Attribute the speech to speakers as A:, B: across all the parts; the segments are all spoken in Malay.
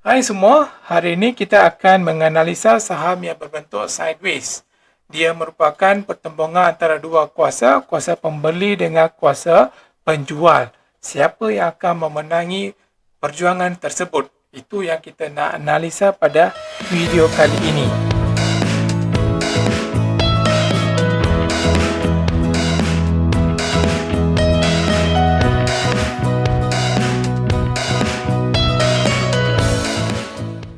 A: Hai semua, hari ini kita akan menganalisa saham yang berbentuk sideways. Dia merupakan pertembungan antara dua kuasa, kuasa pembeli dengan kuasa penjual. Siapa yang akan memenangi perjuangan tersebut? Itu yang kita nak analisa pada video kali ini.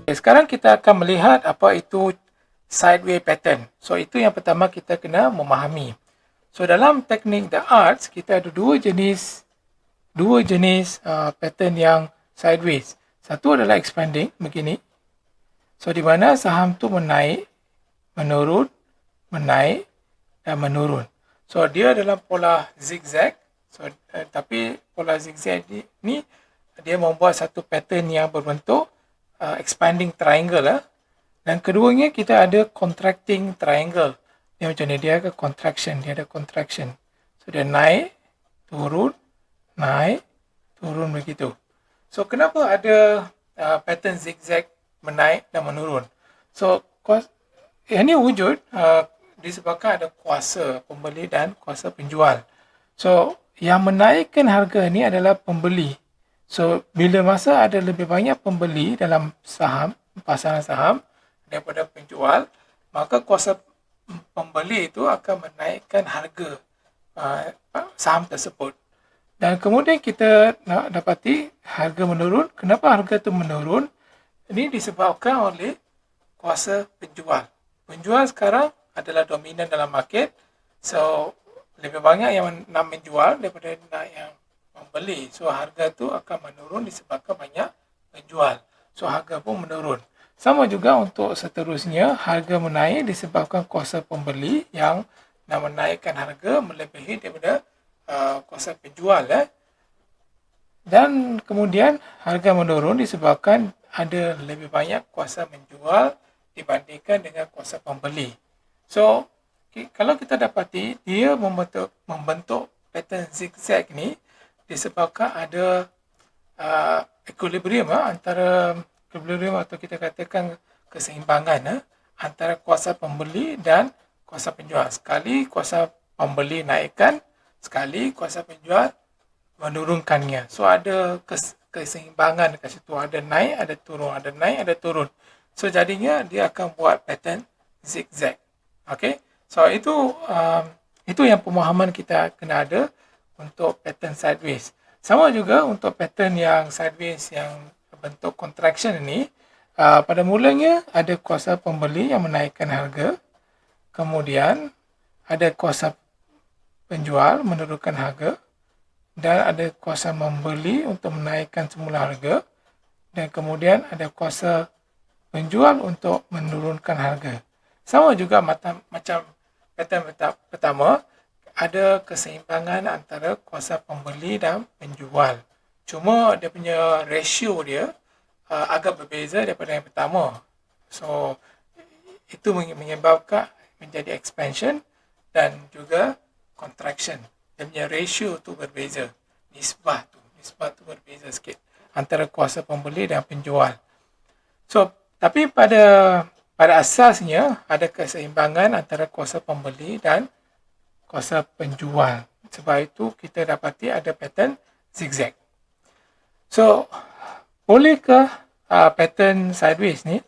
A: Sekarang kita akan melihat apa itu sideways pattern. So, itu yang pertama kita kena memahami. So, dalam teknik The Arts, kita ada dua jenis pattern yang sideways. Satu adalah expanding, begini. So, di mana saham tu menaik, menurun, menaik dan menurun. So, dia dalam pola zigzag. So, tapi pola zigzag ni dia membuat satu pattern yang berbentuk expanding triangle. Dan keduanya kita ada contracting triangle. Dia macam ni, dia ada contraction, So, dia naik, turun, naik, turun begitu. So, kenapa ada pattern zigzag menaik dan menurun? So, ini wujud disebabkan ada kuasa pembeli dan kuasa penjual. So, yang menaikkan harga ni adalah pembeli. So, bila masa ada lebih banyak pembeli dalam saham, pasaran saham daripada penjual, maka kuasa pembeli itu akan menaikkan harga saham tersebut. Dan kemudian kita nak dapati harga menurun. Kenapa harga itu menurun? Ini disebabkan oleh kuasa penjual. Penjual sekarang adalah dominan dalam market. So, lebih banyak yang nak menjual daripada nak yang membeli. So, harga tu akan menurun disebabkan banyak penjual. So, harga pun menurun. Sama juga untuk seterusnya, harga menaik disebabkan kuasa pembeli yang nak menaikkan harga melebihi daripada kuasa penjual. Dan kemudian harga menurun disebabkan ada lebih banyak kuasa menjual dibandingkan dengan kuasa pembeli. So, kalau kita dapati dia membentuk pattern zigzag ni disebabkan ada equilibrium antara equilibrium atau kita katakan keseimbangan antara kuasa pembeli dan kuasa penjual. Sekali kuasa pembeli naikkan, sekali kuasa penjual menurunkannya. So, ada keseimbangan dekat situ. Ada naik, ada turun. Ada naik, ada turun. So, jadinya dia akan buat pattern zigzag. Okay? So, itu yang pemahaman kita kena ada untuk pattern sideways. Sama juga untuk pattern yang sideways yang bentuk contraction ini, pada mulanya ada kuasa pembeli yang menaikkan harga. Kemudian ada kuasa penjual menurunkan harga. Dan ada kuasa membeli untuk menaikkan semula harga. Dan kemudian ada kuasa penjual untuk menurunkan harga. Sama juga macam pattern pertama, ada keseimbangan antara kuasa pembeli dan penjual. Cuma dia punya ratio dia agak berbeza daripada yang pertama. So, itu menyebabkan menjadi expansion dan juga contraction. Dia punya ratio tu berbeza. Nisbah tu berbeza sikit antara kuasa pembeli dan penjual. So, tapi pada asasnya ada keseimbangan antara kuasa pembeli dan kuasa penjual. Sebab itu kita dapati ada pattern zigzag. So, bolehkah pattern sideways ni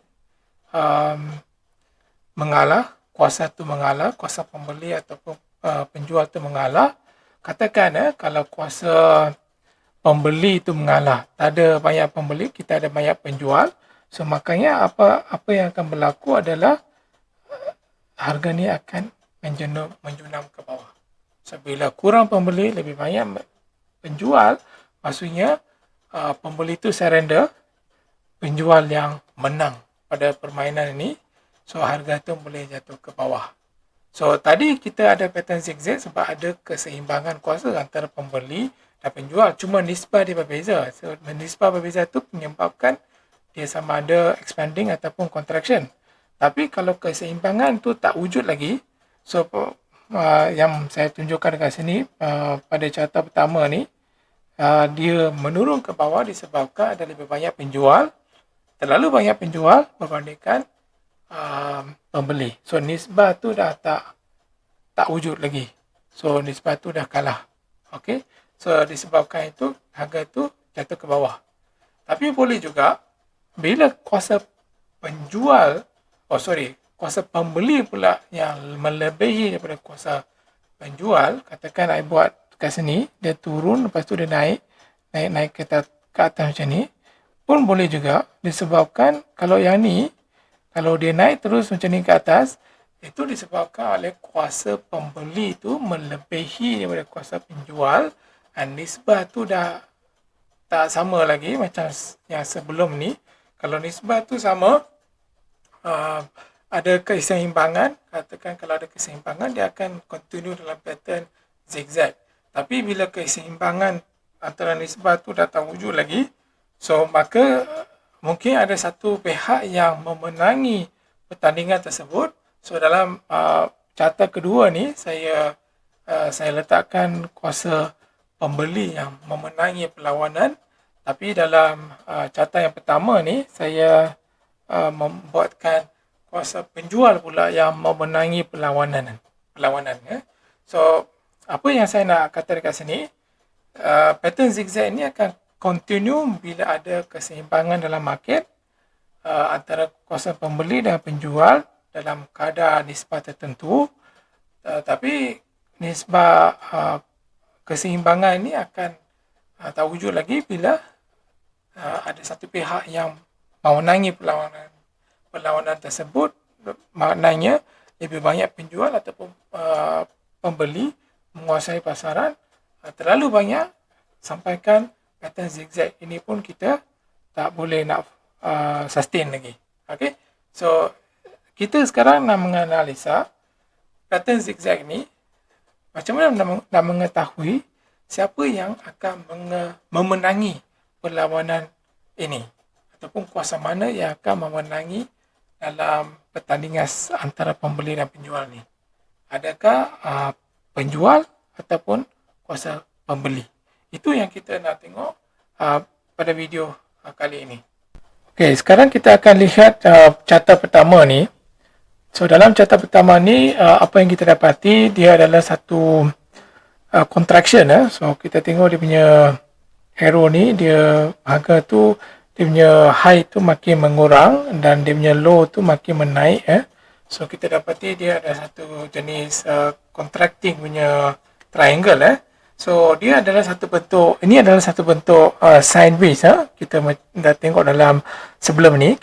A: mengalah, kuasa tu mengalah, kuasa pembeli ataupun penjual tu mengalah? Katakan kalau kuasa pembeli itu mengalah, tak ada banyak pembeli, kita ada banyak penjual. So, makanya apa yang akan berlaku adalah harga ni akan menjunam ke bawah. So, bila kurang pembeli, lebih banyak penjual, maksudnya pembeli itu surrender, penjual yang menang pada permainan ini. So, harga tu boleh jatuh ke bawah. So, tadi kita ada pattern zigzag sebab ada keseimbangan kuasa antara pembeli dan penjual. Cuma nisbah dia berbeza. So, nisbah berbeza tu menyebabkan dia sama ada expanding ataupun contraction. Tapi kalau keseimbangan tu tak wujud lagi, so yang saya tunjukkan dekat sini pada carta pertama ni, dia menurun ke bawah disebabkan ada lebih banyak penjual, terlalu banyak penjual berbandingkan pembeli. So nisbah tu dah tak wujud lagi. So nisbah tu dah kalah. Okey. So disebabkan itu harga tu jatuh ke bawah. Tapi boleh juga bila kuasa penjual, kuasa pembeli pula yang melebihi daripada kuasa penjual, katakan I buat kat sini, dia turun, lepas tu dia naik ke atas macam ni, pun boleh juga disebabkan kalau yang ni, kalau dia naik terus macam ni ke atas, itu disebabkan oleh kuasa pembeli tu melebihi daripada kuasa penjual, dan nisbah tu dah tak sama lagi macam yang sebelum ni. Kalau nisbah tu sama, ada keseimbangan, katakan kalau ada keseimbangan, dia akan continue dalam pattern zigzag. Tapi bila keseimbangan antara nisbah tu dah tak wujud lagi, so maka mungkin ada satu pihak yang memenangi pertandingan tersebut. So dalam carta kedua ni, saya letakkan kuasa pembeli yang memenangi perlawanan. Tapi dalam carta yang pertama ni, saya membuatkan kuasa penjual pula yang memenangi perlawanan. So apa yang saya nak kata dekat sini, pattern zigzag ni akan continue bila ada keseimbangan dalam market antara kuasa pembeli dan penjual dalam kadar nisbah tertentu. Tapi nisbah keseimbangan ini akan tak wujud lagi bila ada satu pihak yang memenangi perlawanan tersebut. Maknanya lebih banyak penjual ataupun pembeli menguasai pasaran terlalu banyak, sampaikan pattern zigzag ini pun kita tak boleh nak sustain lagi. Okay? So kita sekarang nak menganalisa pattern zigzag ni, macam mana nak mengetahui siapa yang akan memenangi perlawanan ini, ataupun kuasa mana yang akan memenangi dalam pertandingan antara pembeli dan penjual ni. Adakah penjual ataupun kuasa pembeli? Itu yang kita nak tengok pada video kali ini. Okey, sekarang kita akan lihat carta pertama ni. So dalam carta pertama ni, apa yang kita dapati, dia adalah satu contraction. So kita tengok dia punya arrow ni, dia harga tu, dia punya high tu makin mengurang dan dia punya low tu makin menaik. So kita dapati dia ada satu jenis contracting punya triangle. So dia adalah satu bentuk, ini adalah satu bentuk sideways. Kita dah tengok dalam sebelum ni,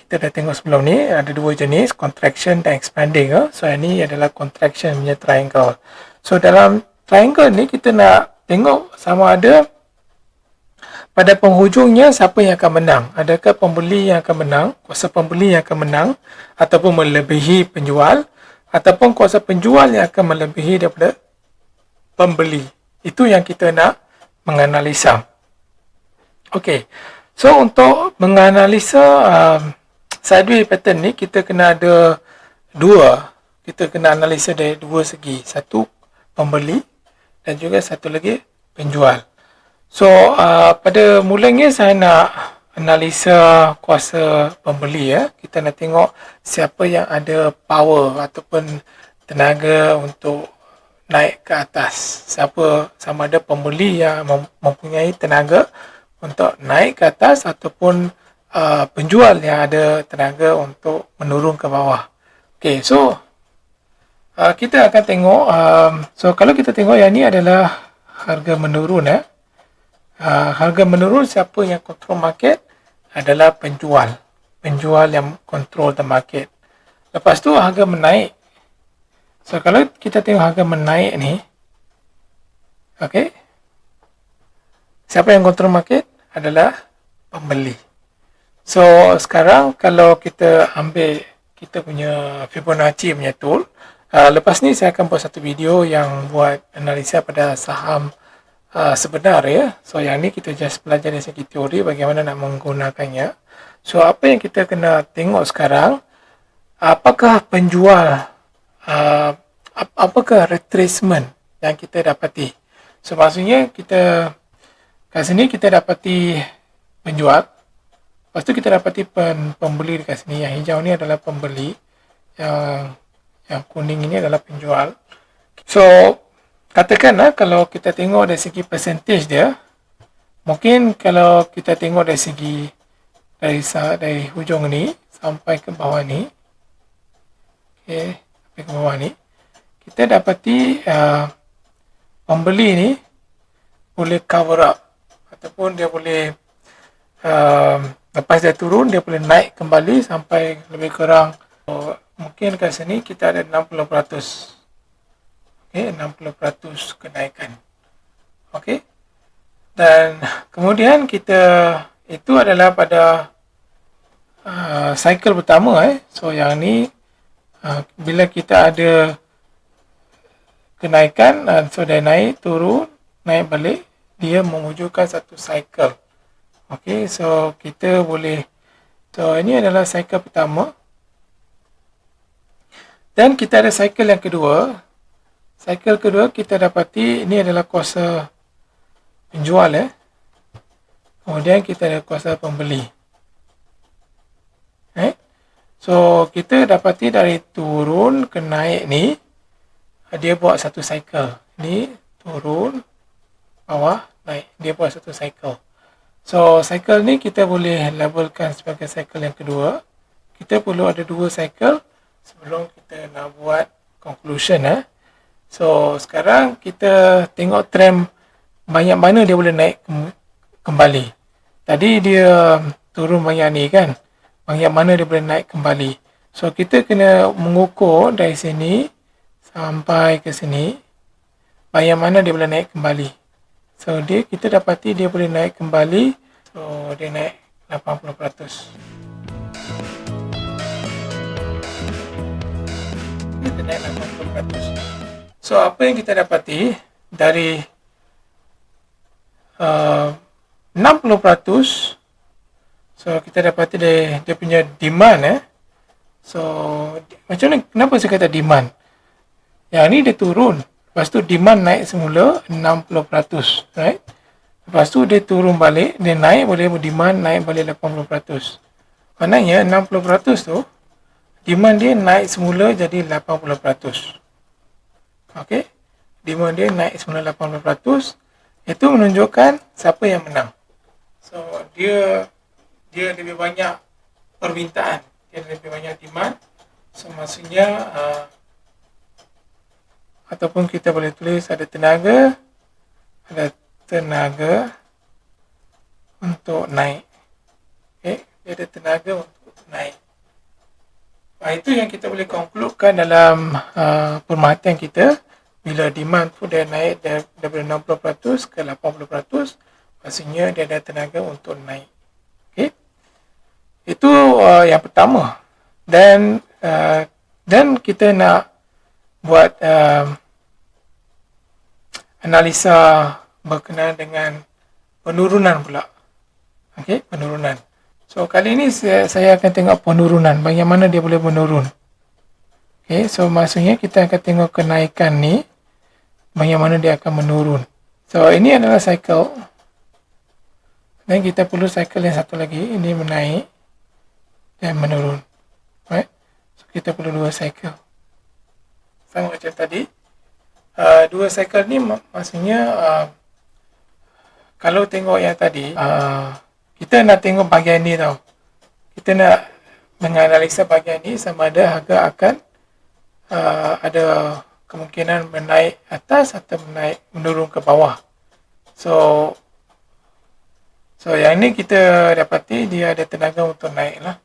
A: ada dua jenis, contraction dan expanding. So ini adalah contraction punya triangle. So dalam triangle ni kita nak tengok sama ada pada penghujungnya siapa yang akan menang. Adakah pembeli yang akan menang, kuasa pembeli yang akan menang, ataupun melebihi penjual, ataupun kuasa penjual yang akan melebihi daripada pembeli. Itu yang kita nak menganalisa. Okey. So untuk menganalisa sideways pattern ni, kita kena ada dua. Kita kena analisa dari dua segi. Satu pembeli dan juga satu lagi penjual. So pada mulanya saya nak analisa kuasa pembeli. Kita nak tengok siapa yang ada power ataupun tenaga untuk naik ke atas. Siapa, sama ada pembeli yang mempunyai tenaga untuk naik ke atas ataupun penjual yang ada tenaga untuk menurun ke bawah. Okey, so kita akan tengok, so kalau kita tengok yang ni adalah harga menurun. Harga menurun, siapa yang control market adalah penjual. Penjual yang control the market. Lepas tu harga menaik. So kalau kita tengok harga menaik ni, okey, siapa yang control market adalah pembeli. So sekarang kalau kita ambil kita punya Fibonacci punya tool, lepas ni saya akan buat satu video yang buat analisa pada saham sebenar. So yang ni kita just belajar dari segi teori bagaimana nak menggunakannya. So apa yang kita kena tengok sekarang, apakah penjual, apakah retracement yang kita dapati. So maksudnya kita kat sini kita dapati penjual, Lepas tu kita dapati pembeli dekat sini. Yang hijau ni adalah pembeli, yang kuning ini adalah penjual. So katakanlah kalau kita tengok dari segi percentage dia, mungkin kalau kita tengok dari segi dari hujung ni sampai ke bawah ni, sampai ke bawah ni, kita dapati pembeli ni boleh cover up, ataupun dia boleh lepas dia turun dia boleh naik kembali sampai lebih kurang, mungkin kat sini kita ada 60%. 60% kenaikan. Dan kemudian itu adalah pada cycle pertama. So yang ni bila kita ada kenaikan, so dia naik, turun, naik balik, dia mewujudkan satu cycle. So kita boleh, so ini adalah cycle pertama. Dan kita ada cycle yang kedua. Cycle kedua kita dapati ini adalah kuasa penjual. Kemudian kita ada kuasa pembeli. So kita dapati dari turun ke naik ni, dia buat satu cycle. Ni turun, bawah, naik. Dia buat satu cycle. So cycle ni kita boleh labelkan sebagai cycle yang kedua. Kita perlu ada 2 cycle sebelum kita nak buat conclusion. So sekarang kita tengok trend banyak mana dia boleh naik kembali. Tadi dia turun banyak ni kan, banyak mana dia boleh naik kembali. So kita kena mengukur dari sini sampai ke sini, banyak mana dia boleh naik kembali. So kita dapati dia boleh naik kembali. So dia naik 80%. Kita naik 80%. So apa yang kita dapati dari 60%, so kita dapati dia punya demand. So macam mana, kenapa saya kata demand? Yang ni dia turun, lepas tu demand naik semula 60%, right? Lepas tu dia turun balik, dia naik, boleh demand naik balik 80%. Maknanya 60% tu demand dia naik semula jadi 80%. Demand dia naik semula 80%. Itu menunjukkan siapa yang menang. So dia lebih banyak permintaan, dia lebih banyak demand. So maksudnya ataupun kita boleh tulis ada tenaga untuk naik. Dia ada tenaga untuk naik. Itu yang kita boleh konklusikan dalam pemerhatian kita. Bila demand tu dia naik daripada 60% ke 80%, maksudnya dia ada tenaga untuk naik. Itu yang pertama. Dan kita nak buat analisa berkenaan dengan penurunan pula. Penurunan. So kali ini saya akan tengok penurunan, bagaimana dia boleh menurun. So maksudnya kita akan tengok kenaikan ni, bagaimana dia akan menurun. So ini adalah cycle. Dan kita perlu cycle yang satu lagi, ini menaik dan menurun. Right? So kita perlu 2 cycle. Sama macam tadi. 2 cycle ni maksudnya kalau tengok yang tadi, kita nak tengok bahagian ni tau. Kita nak menganalisa bahagian ni sama ada harga akan ada kemungkinan menaik atas atau menurun ke bawah. So yang ni kita dapati dia ada tenaga untuk naik lah.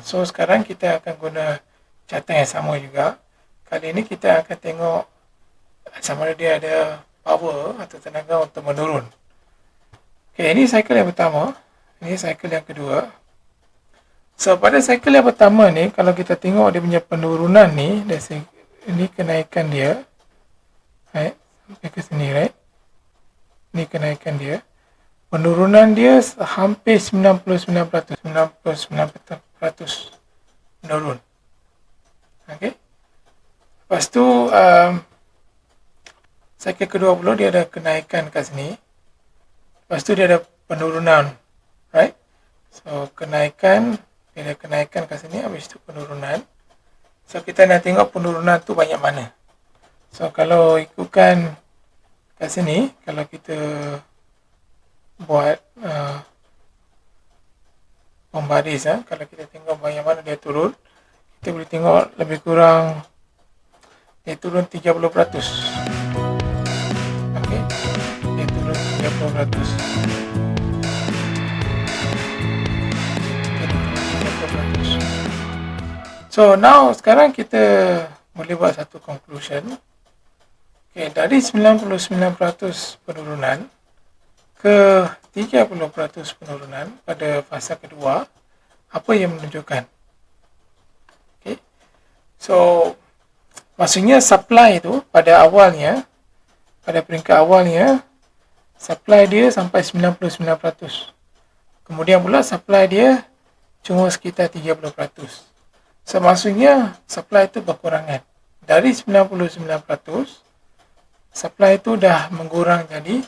A: So sekarang kita akan guna carta yang sama juga. Kali ini kita akan tengok sama ada dia ada power atau tenaga untuk menurun. Ini cycle yang pertama. Ini cycle yang kedua. So pada cycle yang pertama ni, kalau kita tengok dia punya penurunan ni, ini kenaikan dia, right? Sampai ke sini, right? Ini kenaikan dia. Penurunan dia hampir 99%. 99% menurun. Lepas tu cycle kedua pula dia ada kenaikan kat sini. Lepas tu dia ada penurunan, right? So kenaikan, dia ada kenaikan kat sini, habis itu penurunan. So kita nak tengok penurunan tu banyak mana. So kalau ikutkan kat sini, kalau kita buat pembaris, kalau kita tengok banyak mana dia turun, kita boleh tengok lebih kurang dia turun 30%. Okey, dia turun 30%. So now sekarang kita boleh buat satu conclusion. Okay, dari 99% penurunan ke 30% penurunan pada fasa kedua, apa yang menunjukkan? Okay, so maksudnya supply itu pada awalnya, pada peringkat awalnya, supply dia sampai 99%. Kemudian pula supply dia cuma sekitar 30%. So maksudnya supply itu berkurangan. Dari 99%, supply itu dah mengurang jadi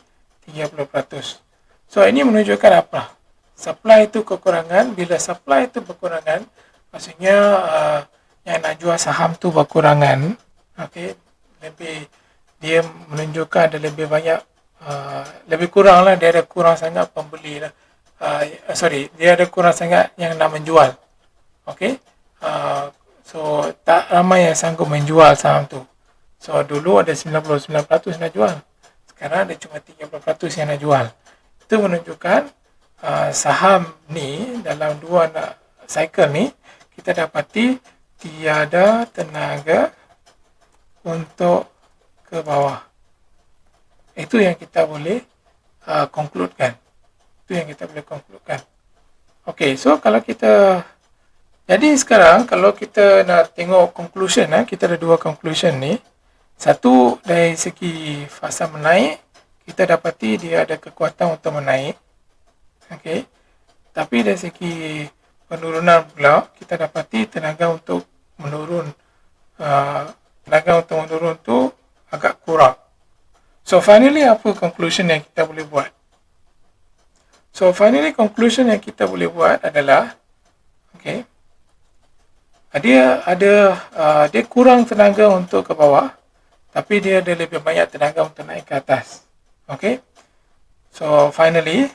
A: 30%. So ini menunjukkan apa? Supply itu kekurangan. Bila supply itu berkurangan, maksudnya yang nak jual saham tu berkurangan. Okay, dia menunjukkan ada lebih banyak, lebih kurang lah, dia ada kurang sangat pembeli lah. Dia ada kurang sangat yang nak menjual. Okay, so tak ramai yang sanggup menjual saham tu. So dulu ada 99% nak jual, sekarang ada cuma 30% yang nak jual. Itu menunjukkan saham ni dalam dua cycle ni, kita dapati tiada tenaga untuk ke bawah. Itu yang kita boleh concludekan. Itu yang kita boleh concludekan. Okay, so kalau kita, jadi sekarang kalau kita nak tengok conclusion, kita ada dua conclusion ni. Satu, dari segi fasa menaik, kita dapati dia ada kekuatan untuk menaik. Okay. Tapi dari segi penurunan pula, kita dapati tenaga untuk menurun tu agak kurang. So finally, apa conclusion yang kita boleh buat? So finally, conclusion yang kita boleh buat adalah, okay, dia kurang tenaga untuk ke bawah, tapi dia ada lebih banyak tenaga untuk naik ke atas. Okay, so finally,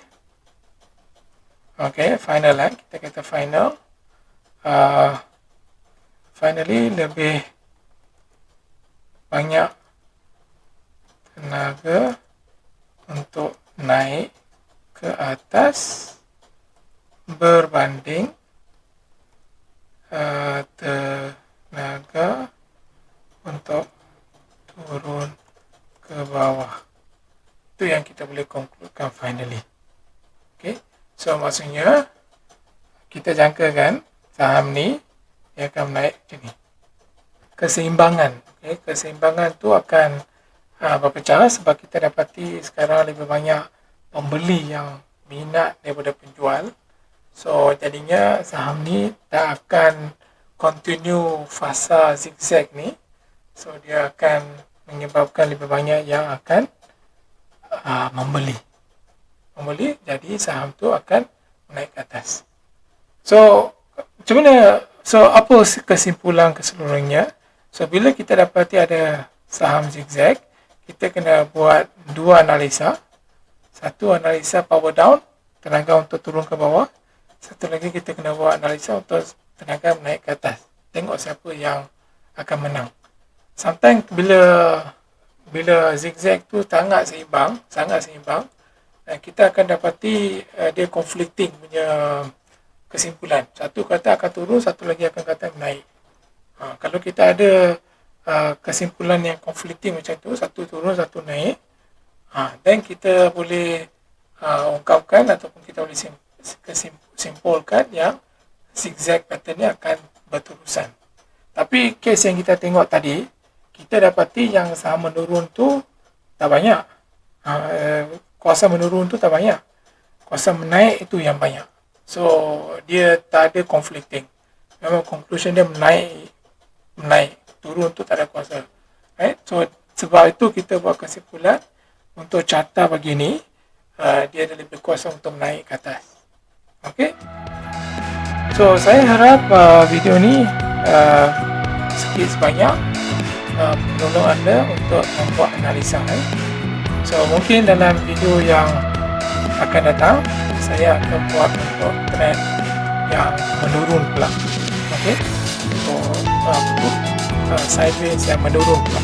A: kita kata finally lebih banyak tenaga untuk naik ke atas berbanding tenaga untuk turun ke bawah. Itu yang kita boleh concludekan finally. Okay, so maksudnya kita jangkakan saham ni dia akan naik macam ni. Keseimbangan, okay, keseimbangan tu akan berpecah sebab kita dapati sekarang lebih banyak pembeli yang minat daripada penjual. So jadinya saham ni tak akan continue fasa zigzag ni. So dia akan menyebabkan lebih banyak yang akan membeli, jadi saham tu akan naik ke atas. So macam mana? So apa kesimpulan keseluruhannya? So bila kita dapati ada saham zigzag, kita kena buat dua analisa. Satu, analisa power down, tenaga untuk turun ke bawah. Satu lagi kita kena buat analisa untuk tenaga menaik ke atas. Tengok siapa yang akan menang. Sometimes bila zigzag tu sangat seimbang, dan kita akan dapati dia conflicting punya kesimpulan. Satu kata akan turun, satu lagi akan kata menaik. Kalau kita ada kesimpulan yang conflicting macam tu, satu turun, satu naik, then kita boleh ungkapkan ataupun kita boleh simpulkan yang zigzag pattern ni akan berterusan. Tapi kes yang kita tengok tadi, kita dapati yang saham menurun tu tak banyak. Kuasa menurun tu tak banyak. Kuasa menaik itu yang banyak. So dia tak ada conflicting. Memang conclusion dia menaik. Turun tu tak ada kuasa. Right? So sebab itu kita buat kesimpulan untuk carta begini, dia ada lebih kuasa untuk menaik ke atas. Okay? So saya harap video ni sikit sebanyak menolong anda untuk membuat analisa. So mungkin dalam video yang akan datang saya akan buat untuk trend yang menurun pula. Okey, so sideways yang menurun pula.